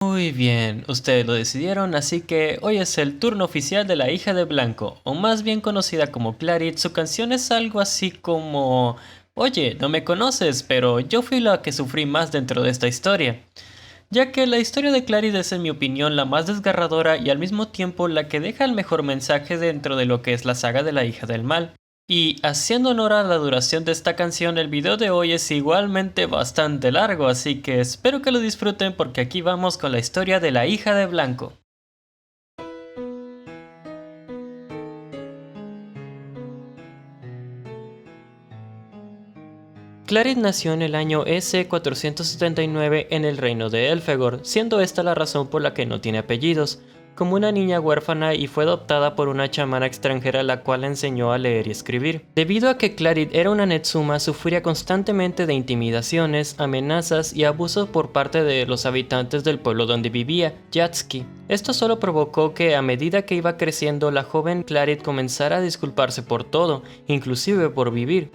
Muy bien, ustedes lo decidieron, así que hoy es el turno oficial de la hija de Blanco, o más bien conocida como Clarit. Su canción es algo así como: oye, no me conoces, pero yo fui la que sufrí más dentro de esta historia. Ya que la historia de Clarit es, en mi opinión, la más desgarradora y al mismo tiempo la que deja el mejor mensaje dentro de lo que es la saga de la hija del mal. Y haciendo honor a la duración de esta canción, el video de hoy es igualmente bastante largo, así que espero que lo disfruten porque aquí vamos con la historia de la hija de Blanco. Clarit nació en el año EC 479 en el reino de Elfegor, siendo esta la razón por la que no tiene apellidos, como una niña huérfana, y fue adoptada por una chamana extranjera la cual le enseñó a leer y escribir. Debido a que Clarit era una Netsuma, sufría constantemente de intimidaciones, amenazas y abusos por parte de los habitantes del pueblo donde vivía, Yatsuki. Esto solo provocó que a medida que iba creciendo la joven Clarit comenzara a disculparse por todo, inclusive por vivir.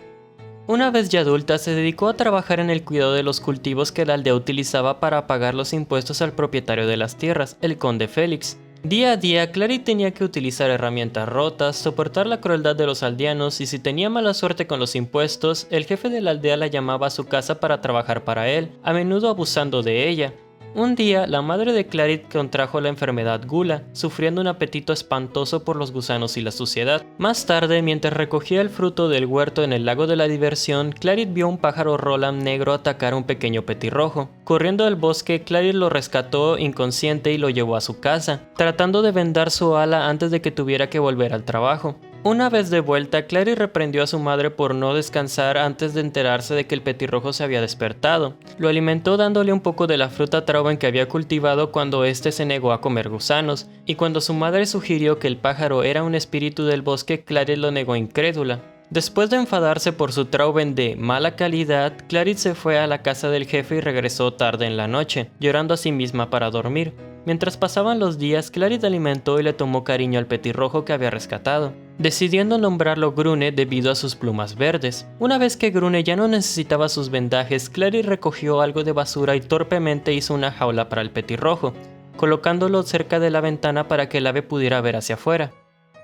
Una vez ya adulta, se dedicó a trabajar en el cuidado de los cultivos que la aldea utilizaba para pagar los impuestos al propietario de las tierras, el conde Félix. Día a día, Clary tenía que utilizar herramientas rotas, soportar la crueldad de los aldeanos, y si tenía mala suerte con los impuestos, el jefe de la aldea la llamaba a su casa para trabajar para él, a menudo abusando de ella. Un día, la madre de Clarit contrajo la enfermedad gula, sufriendo un apetito espantoso por los gusanos y la suciedad. Más tarde, mientras recogía el fruto del huerto en el lago de la diversión, Clarit vio un pájaro Roland negro atacar a un pequeño petirrojo. Corriendo al bosque, Clarit lo rescató inconsciente y lo llevó a su casa, tratando de vendar su ala antes de que tuviera que volver al trabajo. Una vez de vuelta, Clary reprendió a su madre por no descansar antes de enterarse de que el petirrojo se había despertado. Lo alimentó dándole un poco de la fruta trauben que había cultivado cuando éste se negó a comer gusanos, y cuando su madre sugirió que el pájaro era un espíritu del bosque, Clary lo negó incrédula. Después de enfadarse por su trauben de mala calidad, Clary se fue a la casa del jefe y regresó tarde en la noche, llorando a sí misma para dormir. Mientras pasaban los días, Clary alimentó y le tomó cariño al petirrojo que había rescatado, decidiendo nombrarlo Grune debido a sus plumas verdes. Una vez que Grune ya no necesitaba sus vendajes, Clary recogió algo de basura y torpemente hizo una jaula para el petirrojo, colocándolo cerca de la ventana para que el ave pudiera ver hacia afuera.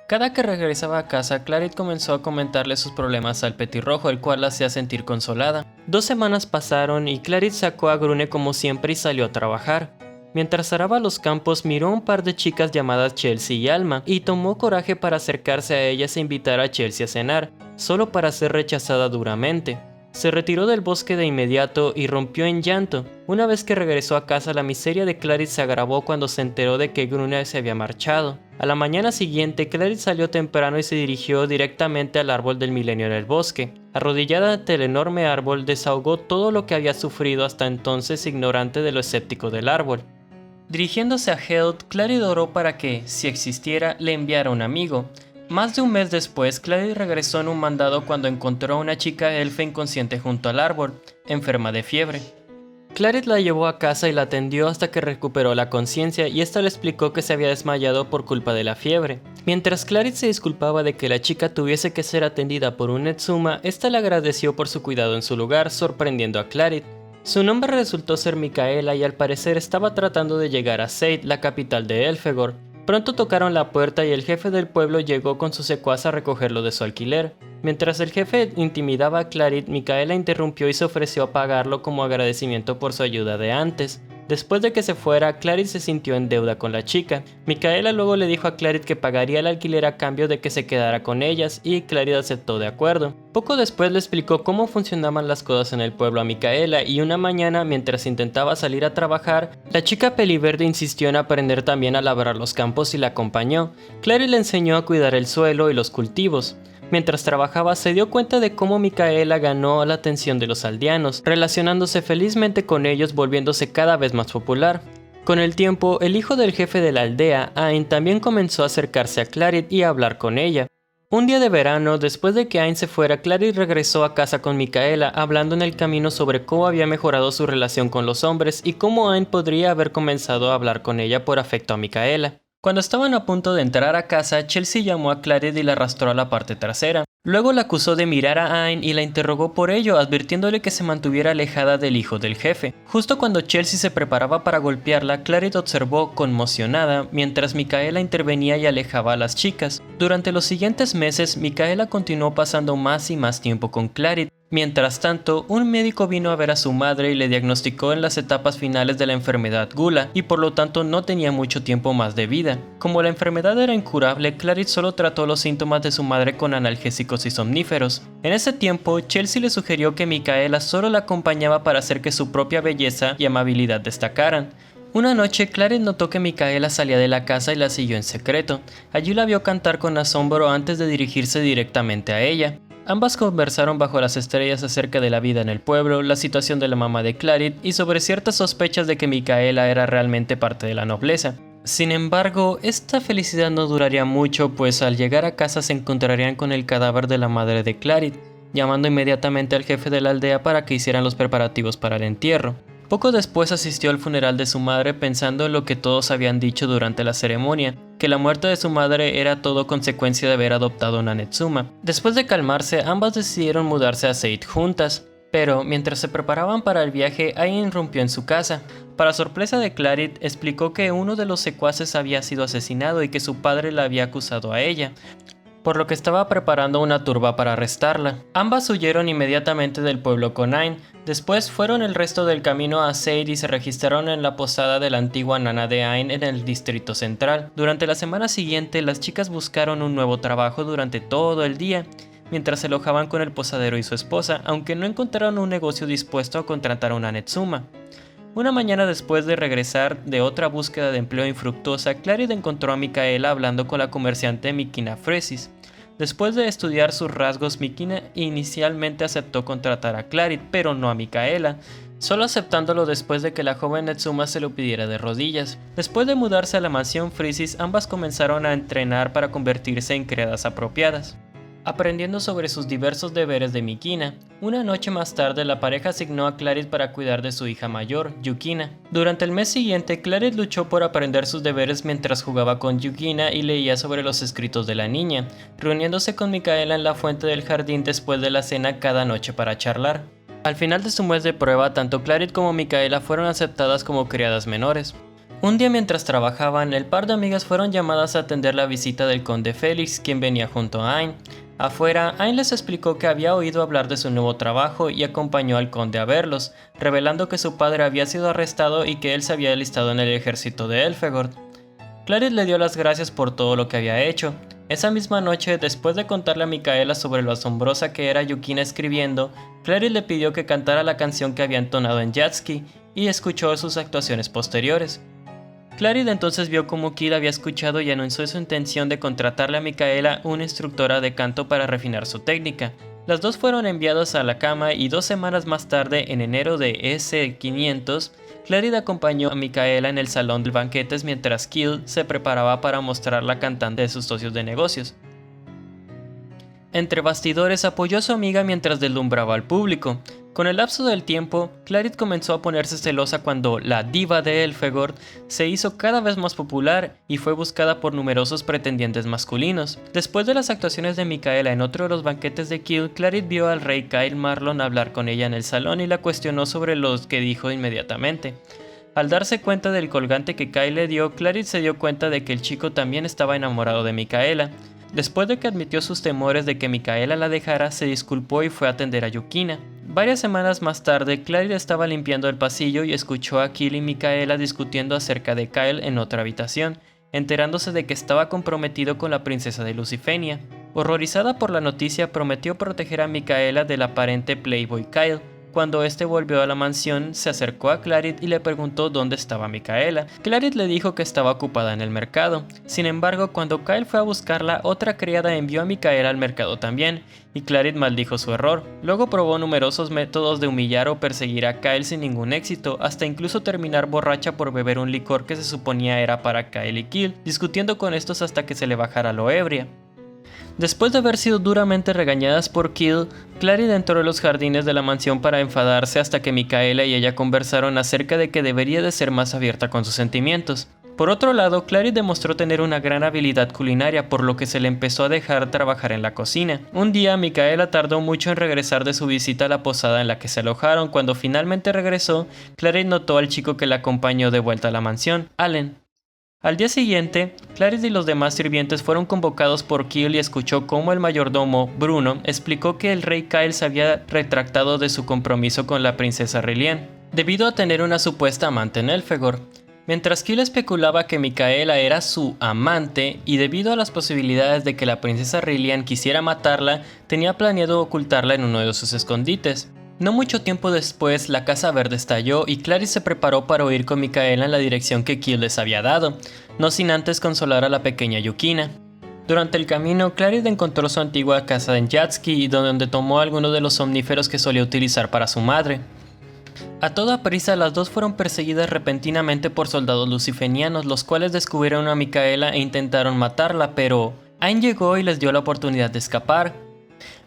Cada que regresaba a casa, Clarit comenzó a comentarle sus problemas al petirrojo, el cual la hacía sentir consolada. 2 semanas pasaron y Clarit sacó a Grune como siempre y salió a trabajar. Mientras araba los campos, miró a un par de chicas llamadas Chelsea y Alma, y tomó coraje para acercarse a ellas e invitar a Chelsea a cenar, solo para ser rechazada duramente. Se retiró del bosque de inmediato y rompió en llanto. Una vez que regresó a casa, la miseria de Clarit se agravó cuando se enteró de que Grune se había marchado. A la mañana siguiente, Clarit salió temprano y se dirigió directamente al árbol del milenio en el bosque. Arrodillada ante el enorme árbol, desahogó todo lo que había sufrido hasta entonces, ignorante de lo escéptico del árbol. Dirigiéndose a Held, Clarit oró para que, si existiera, le enviara un amigo. Más de un mes después, Clary regresó en un mandado cuando encontró a una chica elfa inconsciente junto al árbol, enferma de fiebre. Claret la llevó a casa y la atendió hasta que recuperó la conciencia, y esta le explicó que se había desmayado por culpa de la fiebre. Mientras Claret se disculpaba de que la chica tuviese que ser atendida por un Netsuma, esta le agradeció por su cuidado en su lugar, sorprendiendo a Claret. Su nombre resultó ser Micaela y al parecer estaba tratando de llegar a Seid, la capital de Elfegor. Pronto tocaron la puerta y el jefe del pueblo llegó con su secuaz a recogerlo de su alquiler. Mientras el jefe intimidaba a Clarit, Micaela interrumpió y se ofreció a pagarlo como agradecimiento por su ayuda de antes. Después de que se fuera, Clarit se sintió en deuda con la chica. Micaela luego le dijo a Clarit que pagaría el alquiler a cambio de que se quedara con ellas, y Clarit aceptó de acuerdo. Poco después le explicó cómo funcionaban las cosas en el pueblo a Micaela, y una mañana, mientras intentaba salir a trabajar, la chica peliverde insistió en aprender también a labrar los campos y la acompañó. Clarit le enseñó a cuidar el suelo y los cultivos. Mientras trabajaba, se dio cuenta de cómo Micaela ganó la atención de los aldeanos, relacionándose felizmente con ellos, volviéndose cada vez más popular. Con el tiempo, el hijo del jefe de la aldea, Ain, también comenzó a acercarse a Clarit y a hablar con ella. Un día de verano, después de que Ain se fuera, Clarit regresó a casa con Micaela, hablando en el camino sobre cómo había mejorado su relación con los hombres y cómo Ain podría haber comenzado a hablar con ella por afecto a Micaela. Cuando estaban a punto de entrar a casa, Chelsea llamó a Clarit y la arrastró a la parte trasera. Luego la acusó de mirar a Ain y la interrogó por ello, advirtiéndole que se mantuviera alejada del hijo del jefe. Justo cuando Chelsea se preparaba para golpearla, Clarice observó conmocionada mientras Micaela intervenía y alejaba a las chicas. Durante los siguientes meses, Micaela continuó pasando más y más tiempo con Clarice. Mientras tanto, un médico vino a ver a su madre y le diagnosticó en las etapas finales de la enfermedad gula y por lo tanto no tenía mucho tiempo más de vida. Como la enfermedad era incurable, Clarice solo trató los síntomas de su madre con analgésicos y somníferos. En ese tiempo, Chelsea le sugirió que Micaela solo la acompañaba para hacer que su propia belleza y amabilidad destacaran. Una noche, Clarice notó que Micaela salía de la casa y la siguió en secreto. Allí la vio cantar con asombro antes de dirigirse directamente a ella. Ambas conversaron bajo las estrellas acerca de la vida en el pueblo, la situación de la mamá de Clarice y sobre ciertas sospechas de que Micaela era realmente parte de la nobleza. Sin embargo, esta felicidad no duraría mucho, pues al llegar a casa se encontrarían con el cadáver de la madre de Clarice, llamando inmediatamente al jefe de la aldea para que hicieran los preparativos para el entierro. Poco después asistió al funeral de su madre pensando en lo que todos habían dicho durante la ceremonia, que la muerte de su madre era todo consecuencia de haber adoptado una Netsuma. Después de calmarse, ambas decidieron mudarse a Seid juntas, pero mientras se preparaban para el viaje, Ain irrumpió en su casa. Para sorpresa de Clarice, explicó que uno de los secuaces había sido asesinado y que su padre la había acusado a ella, por lo que estaba preparando una turba para arrestarla. Ambas huyeron inmediatamente del pueblo con Ain. Después fueron el resto del camino a Seid y se registraron en la posada de la antigua nana de Ain en el distrito central. Durante la semana siguiente, las chicas buscaron un nuevo trabajo durante todo el día, mientras se alojaban con el posadero y su esposa, aunque no encontraron un negocio dispuesto a contratar a una Netsuma. Una mañana después de regresar de otra búsqueda de empleo infructuosa, Clarice encontró a Micaela hablando con la comerciante Mikina Fresis. Después de estudiar sus rasgos, Mikina inicialmente aceptó contratar a Clarice, pero no a Micaela, solo aceptándolo después de que la joven Netsuma se lo pidiera de rodillas. Después de mudarse a la mansión Fresis, ambas comenzaron a entrenar para convertirse en criadas apropiadas, aprendiendo sobre sus diversos deberes de Mikina. Una noche más tarde, la pareja asignó a Clarice para cuidar de su hija mayor, Yukina. Durante el mes siguiente, Clarice luchó por aprender sus deberes mientras jugaba con Yukina y leía sobre los escritos de la niña, reuniéndose con Micaela en la fuente del jardín después de la cena cada noche para charlar. Al final de su mes de prueba, tanto Clarice como Micaela fueron aceptadas como criadas menores. Un día mientras trabajaban, el par de amigas fueron llamadas a atender la visita del conde Félix, quien venía junto a Ain. Afuera, Ain les explicó que había oído hablar de su nuevo trabajo y acompañó al conde a verlos, revelando que su padre había sido arrestado y que él se había alistado en el ejército de Elfegord. Clarice le dio las gracias por todo lo que había hecho. Esa misma noche, después de contarle a Micaela sobre lo asombrosa que era Yukina escribiendo, Clarice le pidió que cantara la canción que había entonado en Yatski y escuchó sus actuaciones posteriores. Clarice entonces vio cómo Kid había escuchado y anunció su intención de contratarle a Micaela, una instructora de canto, para refinar su técnica. Las dos fueron enviadas a la cama y 2 semanas más tarde, en enero de S500, Clarice acompañó a Micaela en el salón de banquetes mientras Kid se preparaba para mostrar la cantante de sus socios de negocios. Entre bastidores apoyó a su amiga mientras deslumbraba al público. Con el lapso del tiempo, Clarice comenzó a ponerse celosa cuando la diva de Elfegord se hizo cada vez más popular y fue buscada por numerosos pretendientes masculinos. Después de las actuaciones de Micaela en otro de los banquetes de Kiel, Clarice vio al rey Kyle Marlon hablar con ella en el salón y la cuestionó sobre lo que dijo inmediatamente. Al darse cuenta del colgante que Kyle le dio, Clarice se dio cuenta de que el chico también estaba enamorado de Micaela. Después de que admitió sus temores de que Micaela la dejara, se disculpó y fue a atender a Yukina. Varias semanas más tarde, Clarice estaba limpiando el pasillo y escuchó a Kill y Micaela discutiendo acerca de Kyle en otra habitación, enterándose de que estaba comprometido con la princesa de Lucifenia. Horrorizada por la noticia, prometió proteger a Micaela del aparente playboy Kyle. Cuando este volvió a la mansión, se acercó a Clarice y le preguntó dónde estaba Micaela. Clarice le dijo que estaba ocupada en el mercado. Sin embargo, cuando Kyle fue a buscarla, otra criada envió a Micaela al mercado también, y Clarice maldijo su error. Luego probó numerosos métodos de humillar o perseguir a Kyle sin ningún éxito, hasta incluso terminar borracha por beber un licor que se suponía era para Kyle y Kill, discutiendo con estos hasta que se le bajara lo ebria. Después de haber sido duramente regañadas por Kill, Clarice entró en los jardines de la mansión para enfadarse hasta que Micaela y ella conversaron acerca de que debería de ser más abierta con sus sentimientos. Por otro lado, Clarice demostró tener una gran habilidad culinaria, por lo que se le empezó a dejar trabajar en la cocina. Un día, Micaela tardó mucho en regresar de su visita a la posada en la que se alojaron. Cuando finalmente regresó, Clarice notó al chico que la acompañó de vuelta a la mansión, Allen. Al día siguiente, Clarice y los demás sirvientes fueron convocados por Kyle y escuchó cómo el mayordomo, Bruno, explicó que el rey Kyle se había retractado de su compromiso con la princesa Rillian, debido a tener una supuesta amante en Elfegor. Mientras Kyle especulaba que Micaela era su amante y debido a las posibilidades de que la princesa Rillian quisiera matarla, tenía planeado ocultarla en uno de sus escondites. No mucho tiempo después, la Casa Verde estalló y Clarice se preparó para huir con Micaela en la dirección que Kyle les había dado, no sin antes consolar a la pequeña Yukina. Durante el camino, Clarice encontró su antigua casa en Yatsky, donde tomó algunos de los somníferos que solía utilizar para su madre. A toda prisa, las dos fueron perseguidas repentinamente por soldados lucifenianos, los cuales descubrieron a Micaela e intentaron matarla, pero Ayn llegó y les dio la oportunidad de escapar.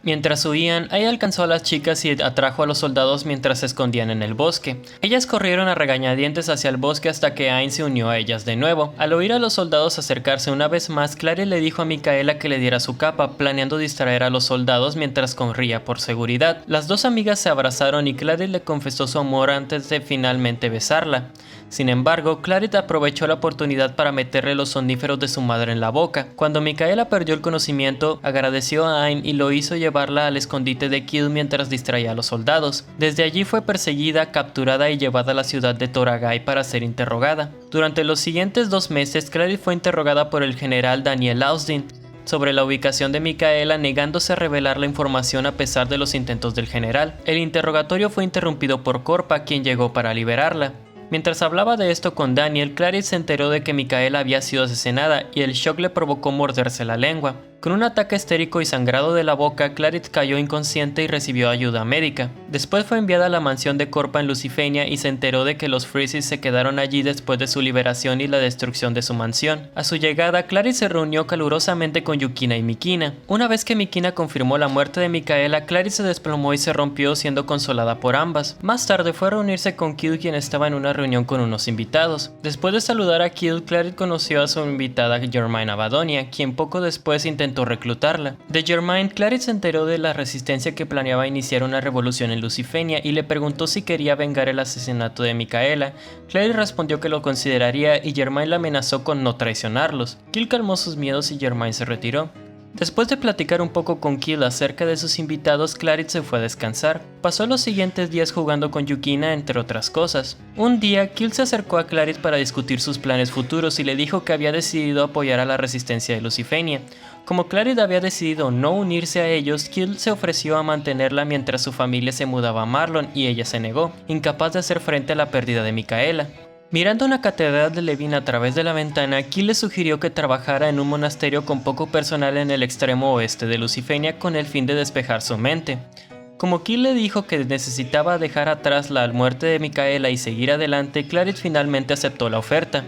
Mientras huían, Ayn alcanzó a las chicas y atrajo a los soldados mientras se escondían en el bosque. Ellas corrieron a regañadientes hacia el bosque hasta que Ayn se unió a ellas de nuevo. Al oír a los soldados acercarse una vez más, Clarice le dijo a Micaela que le diera su capa, planeando distraer a los soldados mientras corría por seguridad. Las dos amigas se abrazaron y Clarice le confesó su amor antes de finalmente besarla. Sin embargo, Clarice aprovechó la oportunidad para meterle los somníferos de su madre en la boca. Cuando Micaela perdió el conocimiento, agradeció a Ayn y lo hizo llevarla al escondite de Kyle mientras distraía a los soldados. Desde allí fue perseguida, capturada y llevada a la ciudad de Toragai para ser interrogada. Durante los siguientes 2 meses, Clarice fue interrogada por el general Daniel Austin sobre la ubicación de Micaela, negándose a revelar la información a pesar de los intentos del general. El interrogatorio fue interrumpido por Corpa, quien llegó para liberarla. Mientras hablaba de esto con Daniel, Clarice se enteró de que Micaela había sido asesinada y el shock le provocó morderse la lengua. Con un ataque histérico y sangrado de la boca, Clarice cayó inconsciente y recibió ayuda médica. Después fue enviada a la mansión de Corpa en Lucifenia y se enteró de que los Freezes se quedaron allí después de su liberación y la destrucción de su mansión. A su llegada, Clarice se reunió calurosamente con Yukina y Mikina. Una vez que Mikina confirmó la muerte de Micaela, Clarice se desplomó y se rompió, siendo consolada por ambas. Más tarde fue a reunirse con Kyle, quien estaba en una reunión con unos invitados. Después de saludar a Kyle, Clarice conoció a su invitada Germaine Abadonia, quien poco después intentó reclutarla. De Germaine, Clarice se enteró de la resistencia que planeaba iniciar una revolución en Lucifenia y le preguntó si quería vengar el asesinato de Micaela. Clarice respondió que lo consideraría y Germaine la amenazó con no traicionarlos. Kyle calmó sus miedos y Germaine se retiró. Después de platicar un poco con Kyle acerca de sus invitados, Clarice se fue a descansar. Pasó los siguientes días jugando con Yukina, entre otras cosas. Un día, Kyle se acercó a Clarice para discutir sus planes futuros y le dijo que había decidido apoyar a la resistencia de Lucifenia. Como Clarice había decidido no unirse a ellos, Kyle se ofreció a mantenerla mientras su familia se mudaba a Marlon y ella se negó, incapaz de hacer frente a la pérdida de Micaela. Mirando una catedral de Levin a través de la ventana, Kyle le sugirió que trabajara en un monasterio con poco personal en el extremo oeste de Lucifenia con el fin de despejar su mente. Como Kyle le dijo que necesitaba dejar atrás la muerte de Micaela y seguir adelante, Clarice finalmente aceptó la oferta.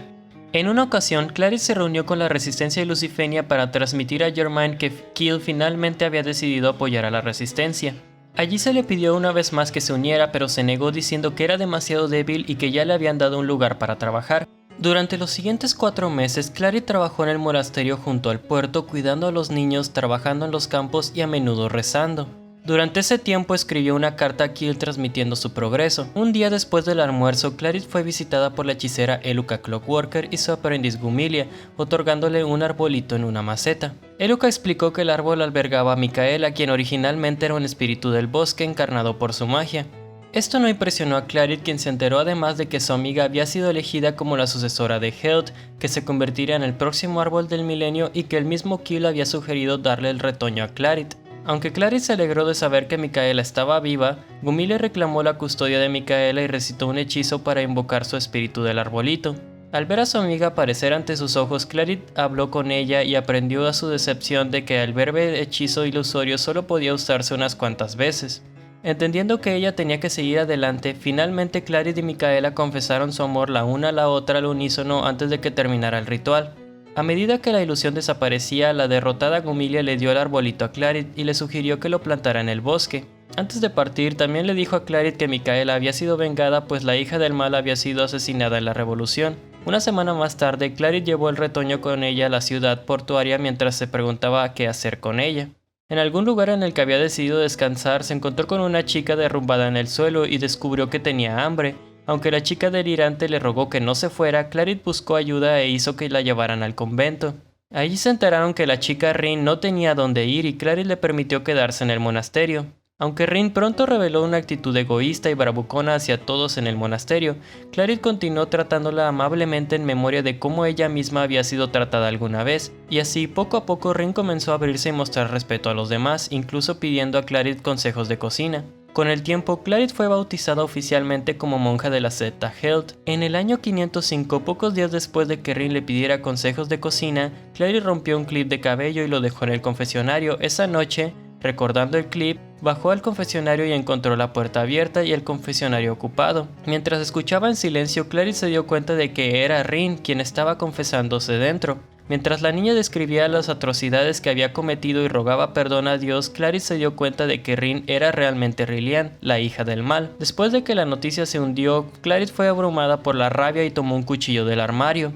En una ocasión, Clarice se reunió con la resistencia de Lucifenia para transmitir a Germaine que Kyle finalmente había decidido apoyar a la resistencia. Allí se le pidió una vez más que se uniera, pero se negó diciendo que era demasiado débil y que ya le habían dado un lugar para trabajar. Durante los siguientes 4 meses, Clarice trabajó en el monasterio junto al puerto, cuidando a los niños, trabajando en los campos y a menudo rezando. Durante ese tiempo escribió una carta a Kyle transmitiendo su progreso. Un día después del almuerzo, Clarice fue visitada por la hechicera Eluka Clockworker y su aprendiz Gumilia, otorgándole un arbolito en una maceta. Eluka explicó que el árbol albergaba a Micaela, quien originalmente era un espíritu del bosque encarnado por su magia. Esto no impresionó a Clarice, quien se enteró además de que su amiga había sido elegida como la sucesora de Held, que se convertiría en el próximo árbol del milenio y que el mismo Kyle había sugerido darle el retoño a Clarice. Aunque Clarice se alegró de saber que Micaela estaba viva, Gumilia reclamó la custodia de Micaela y recitó un hechizo para invocar su espíritu del arbolito. Al ver a su amiga aparecer ante sus ojos, Clarice habló con ella y aprendió a su decepción de que el breve hechizo ilusorio solo podía usarse unas cuantas veces. Entendiendo que ella tenía que seguir adelante, finalmente Clarice y Micaela confesaron su amor la una a la otra al unísono antes de que terminara el ritual. A medida que la ilusión desaparecía, la derrotada Gumilia le dio el arbolito a Clarice y le sugirió que lo plantara en el bosque. Antes de partir, también le dijo a Clarice que Micaela había sido vengada pues la hija del mal había sido asesinada en la revolución. Una semana más tarde, Clarice llevó el retoño con ella a la ciudad portuaria mientras se preguntaba qué hacer con ella. En algún lugar en el que había decidido descansar, se encontró con una chica derrumbada en el suelo y descubrió que tenía hambre. Aunque la chica delirante le rogó que no se fuera, Clarice buscó ayuda e hizo que la llevaran al convento. Allí se enteraron que la chica Rin no tenía dónde ir y Clarice le permitió quedarse en el monasterio. Aunque Rin pronto reveló una actitud egoísta y bravucona hacia todos en el monasterio, Clarice continuó tratándola amablemente en memoria de cómo ella misma había sido tratada alguna vez, y así poco a poco Rin comenzó a abrirse y mostrar respeto a los demás, incluso pidiendo a Clarice consejos de cocina. Con el tiempo, Clarice fue bautizada oficialmente como monja de la secta Held. En el año 505, pocos días después de que Rin le pidiera consejos de cocina, Clarice rompió un clip de cabello y lo dejó en el confesionario. Esa noche, recordando el clip, bajó al confesionario y encontró la puerta abierta y el confesionario ocupado. Mientras escuchaba en silencio, Clarice se dio cuenta de que era Rin quien estaba confesándose dentro. Mientras la niña describía las atrocidades que había cometido y rogaba perdón a Dios, Clarice se dio cuenta de que Rin era realmente Rillian, la hija del mal. Después de que la noticia se hundió, Clarice fue abrumada por la rabia y tomó un cuchillo del armario.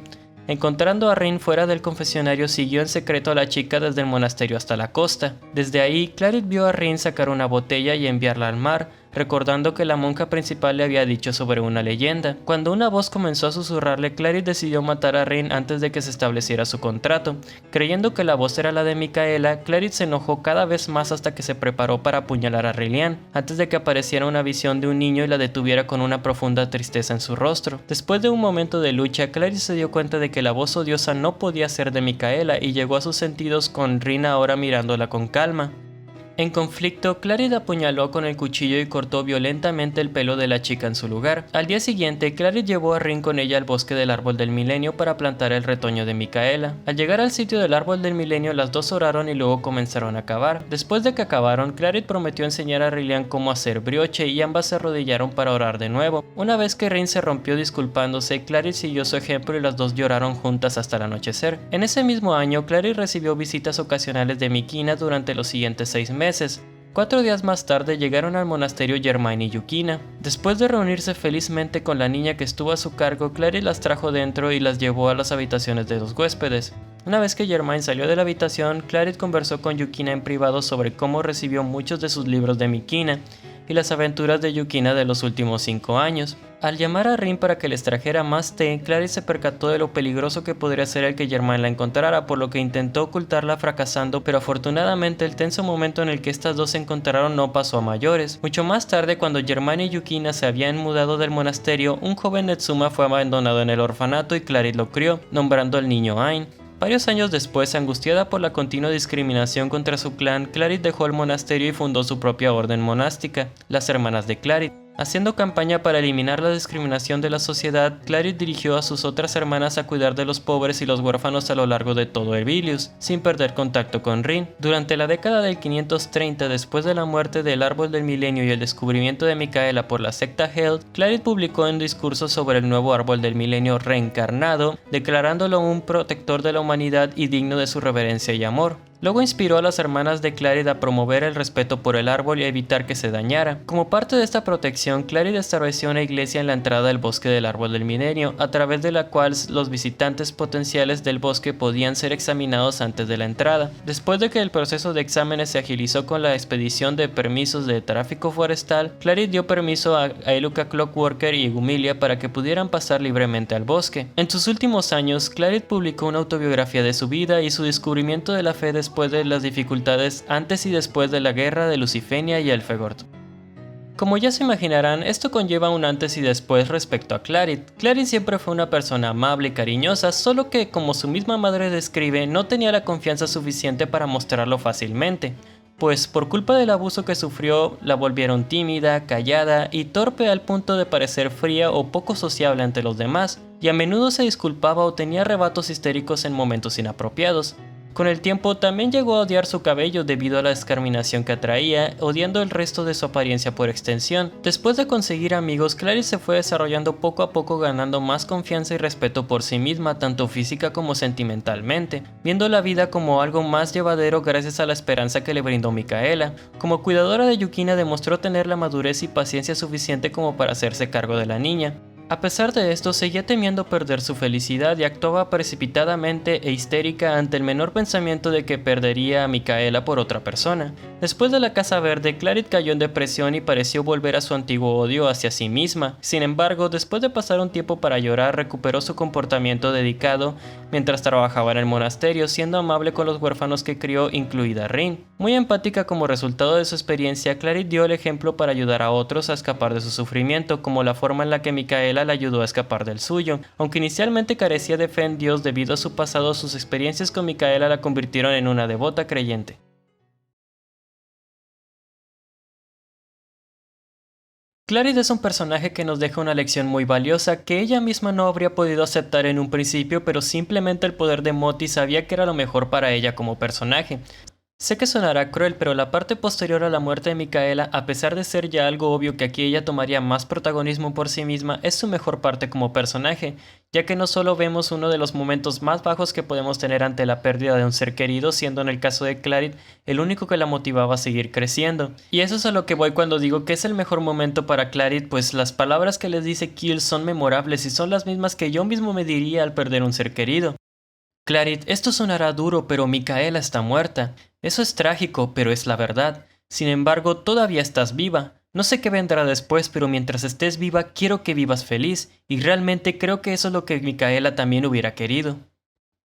Encontrando a Rin fuera del confesionario, siguió en secreto a la chica desde el monasterio hasta la costa. Desde ahí, Clarice vio a Rin sacar una botella y enviarla al mar, recordando que la monja principal le había dicho sobre una leyenda. Cuando una voz comenzó a susurrarle, Clarice decidió matar a Rin antes de que se estableciera su contrato. Creyendo que la voz era la de Micaela, Clarice se enojó cada vez más hasta que se preparó para apuñalar a Rillian, antes de que apareciera una visión de un niño y la detuviera con una profunda tristeza en su rostro. Después de un momento de lucha, Clarice se dio cuenta de que la voz odiosa no podía ser de Micaela y llegó a sus sentidos con Rin ahora mirándola con calma. En conflicto, Clarice apuñaló con el cuchillo y cortó violentamente el pelo de la chica en su lugar. Al día siguiente, Clarice llevó a Rin con ella al bosque del árbol del milenio para plantar el retoño de Micaela. Al llegar al sitio del árbol del milenio, las dos oraron y luego comenzaron a cavar. Después de que acabaron, Clarice prometió enseñar a Rillian cómo hacer brioche y ambas se arrodillaron para orar de nuevo. Una vez que Rin se rompió disculpándose, Clarice siguió su ejemplo y las dos lloraron juntas hasta el anochecer. En ese mismo año, Clarice recibió visitas ocasionales de Mikina durante los siguientes 6 meses. 4 días más tarde llegaron al monasterio Germain y Yukina. Después de reunirse felizmente con la niña que estuvo a su cargo, Clarice las trajo dentro y las llevó a las habitaciones de los huéspedes. Una vez que Germain salió de la habitación, Clarice conversó con Yukina en privado sobre cómo recibió muchos de sus libros de Mikina y las aventuras de Yukina de los últimos 5 años. Al llamar a Rin para que les trajera más té, Clarice se percató de lo peligroso que podría ser el que Germain la encontrara, por lo que intentó ocultarla fracasando, pero afortunadamente el tenso momento en el que estas dos se encontraron no pasó a mayores. Mucho más tarde, cuando Germain y Yukina se habían mudado del monasterio, un joven Netsuma fue abandonado en el orfanato y Clarice lo crió, nombrando al niño Ain. Varios años después, angustiada por la continua discriminación contra su clan, Clarice dejó el monasterio y fundó su propia orden monástica, las Hermanas de Clarice. Haciendo campaña para eliminar la discriminación de la sociedad, Clarice dirigió a sus otras hermanas a cuidar de los pobres y los huérfanos a lo largo de todo Hevilius, sin perder contacto con Rin. Durante la década del 530, después de la muerte del Árbol del Milenio y el descubrimiento de Micaela por la secta Held, Clarice publicó un discurso sobre el nuevo Árbol del Milenio reencarnado, declarándolo un protector de la humanidad y digno de su reverencia y amor. Luego inspiró a las hermanas de Clarice a promover el respeto por el árbol y a evitar que se dañara. Como parte de esta protección, Clarice estableció una iglesia en la entrada del bosque del árbol del milenio, a través de la cual los visitantes potenciales del bosque podían ser examinados antes de la entrada. Después de que el proceso de exámenes se agilizó con la expedición de permisos de tráfico forestal, Clarice dio permiso a Eluca Clockworker y Gumilia para que pudieran pasar libremente al bosque. En sus últimos años, Clarice publicó una autobiografía de su vida y su descubrimiento de la fe después de las dificultades antes y después de la guerra de Lucifenia y Elfegord. Como ya se imaginarán, esto conlleva un antes y después respecto a Clarice. Clarice siempre fue una persona amable y cariñosa, solo que, como su misma madre describe, no tenía la confianza suficiente para mostrarlo fácilmente, pues por culpa del abuso que sufrió, la volvieron tímida, callada y torpe al punto de parecer fría o poco sociable ante los demás, y a menudo se disculpaba o tenía arrebatos histéricos en momentos inapropiados. Con el tiempo también llegó a odiar su cabello debido a la discriminación que atraía, odiando el resto de su apariencia por extensión. Después de conseguir amigos, Clarice se fue desarrollando poco a poco, ganando más confianza y respeto por sí misma, tanto física como sentimentalmente, viendo la vida como algo más llevadero gracias a la esperanza que le brindó Micaela. Como cuidadora de Yukina demostró tener la madurez y paciencia suficiente como para hacerse cargo de la niña. A pesar de esto, seguía temiendo perder su felicidad y actuaba precipitadamente e histérica ante el menor pensamiento de que perdería a Micaela por otra persona. Después de la Casa Verde, Clarice cayó en depresión y pareció volver a su antiguo odio hacia sí misma. Sin embargo, después de pasar un tiempo para llorar, recuperó su comportamiento dedicado mientras trabajaba en el monasterio, siendo amable con los huérfanos que crió, incluida Rin. Muy empática como resultado de su experiencia, Clarice dio el ejemplo para ayudar a otros a escapar de su sufrimiento, como la forma en la que Micaela le ayudó a escapar del suyo. Aunque inicialmente carecía de fe en Dios debido a su pasado, sus experiencias con Micaela la convirtieron en una devota creyente. Clarice es un personaje que nos deja una lección muy valiosa que ella misma no habría podido aceptar en un principio, pero simplemente el poder de Moti sabía que era lo mejor para ella como personaje. Sé que sonará cruel, pero la parte posterior a la muerte de Micaela, a pesar de ser ya algo obvio que aquí ella tomaría más protagonismo por sí misma, es su mejor parte como personaje, ya que no solo vemos uno de los momentos más bajos que podemos tener ante la pérdida de un ser querido, siendo en el caso de Clarice el único que la motivaba a seguir creciendo. Y eso es a lo que voy cuando digo que es el mejor momento para Clarice, pues las palabras que les dice Kill son memorables y son las mismas que yo mismo me diría al perder un ser querido. Clarice, esto sonará duro, pero Micaela está muerta. Eso es trágico, pero es la verdad. Sin embargo, todavía estás viva. No sé qué vendrá después, pero mientras estés viva, quiero que vivas feliz, y realmente creo que eso es lo que Micaela también hubiera querido.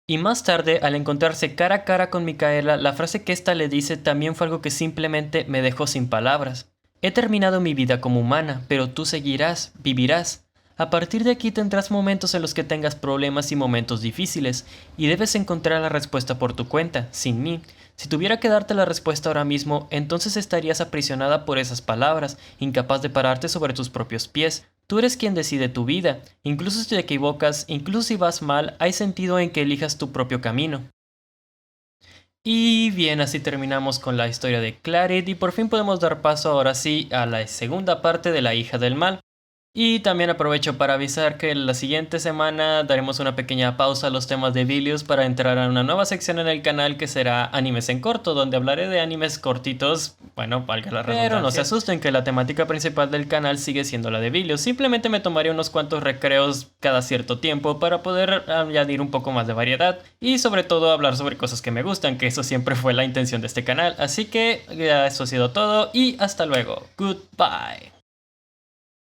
Y más tarde, al encontrarse cara a cara con Micaela, la frase que ésta le dice también fue algo que simplemente me dejó sin palabras. He terminado mi vida como humana, pero tú seguirás, vivirás. A partir de aquí tendrás momentos en los que tengas problemas y momentos difíciles, y debes encontrar la respuesta por tu cuenta, sin mí. Si tuviera que darte la respuesta ahora mismo, entonces estarías aprisionada por esas palabras, incapaz de pararte sobre tus propios pies. Tú eres quien decide tu vida. Incluso si te equivocas, incluso si vas mal, hay sentido en que elijas tu propio camino. Y bien, así terminamos con la historia de Clarice y por fin podemos dar paso ahora sí a la segunda parte de La hija del mal. Y también aprovecho para avisar que la siguiente semana daremos una pequeña pausa a los temas de Vilius para entrar a una nueva sección en el canal que será animes en corto, donde hablaré de animes cortitos, bueno, valga la redundancia. Pero no se asusten que la temática principal del canal sigue siendo la de Vilius, simplemente me tomaré unos cuantos recreos cada cierto tiempo para poder añadir un poco más de variedad y sobre todo hablar sobre cosas que me gustan, que eso siempre fue la intención de este canal. Así que ya eso ha sido todo y hasta luego. Goodbye.